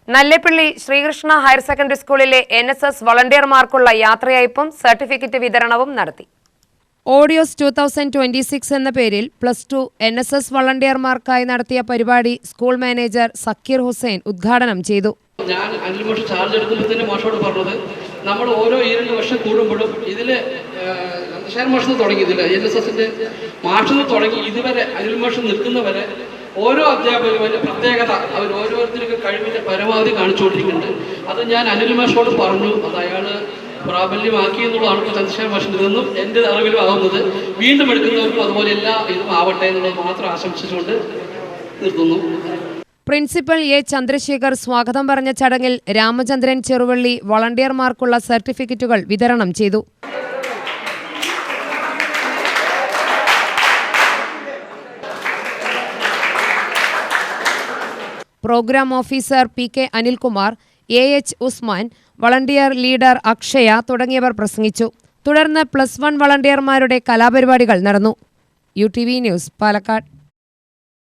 Nallepilly Sreekrishna higher secondary സ്കൂളിലെ NSS വളണ്ടിയർമാർക്കുള്ള യാത്രയയപ്പും certificate വിതരണവും നടത്തി. ഓഡിയോസ് 2026 എന്ന പേരിൽ +2 NSS വളണ്ടിയർമാർക്കായി നടത്തിയ പരിപാടി സ്കൂൾ മാനേജർ സക്കീർ ഹുസൈൻ ഉദ്ഘാടനം ചെയ്തു. ഞാൻ അനിൽ മാഷ് ചാർജ് എടുക്കുമ്പോൾ തന്നെ മാഷോട് പറഞ്ഞത് നമ്മൾ ഓരോ 2 വർഷം കൂടുമ്പോഴും ഇതില് മാഷിന് തുടങ്ങി ഇതില്ല NSSന്റെ മാഷിന് തുടങ്ങി ഇതുവരെ അനിൽ മാഷ് നിൽക്കുന്നവരെ ഓരോ അധ്യാപകരും പ്രത്യേകത അവർ ഓരോരുത്തർക്ക് കഴിവിൻ്റെ പരമാവധി കാണിച്ചുകൊണ്ടിരിക്കുന്നുണ്ട്. അത് ഞാൻ അനിൽ മാഷോട് പറഞ്ഞു, അത് അയാൾ പ്രാബല്യമാക്കി എന്നുള്ളതാണ് ഇപ്പോൾ ചന്ദ്രശേഖർ മാഷിൽ നിന്നും എൻ്റെ അറിവിലും ആവുന്നത്. വീണ്ടും എടുക്കുന്നവർക്കും അതുപോലെ എല്ലാ ഇതും ആവട്ടെ എന്നുള്ളത് മാത്രം ആശംസിച്ചുകൊണ്ട് നിർത്തുന്നു. Principal A. ചന്ദ്രശേഖർ സ്വാഗതം പറഞ്ഞ ചടങ്ങിൽ രാമചന്ദ്രൻ ചെറുവള്ളി വളണ്ടിയർമാർക്കുള്ള സർട്ടിഫിക്കറ്റുകൾ വിതരണം ചെയ്തു. Program officer PK Anilkumar, AH Usman, volunteer leader Akshaya തുടങ്ങിയവർ പ്രസംഗിച്ചു. തുടർന്ന് +1 വളണ്ടിയർമാരുടെ കലാപരിപാടികൾ നടന്നു. UTV news, Palakkad.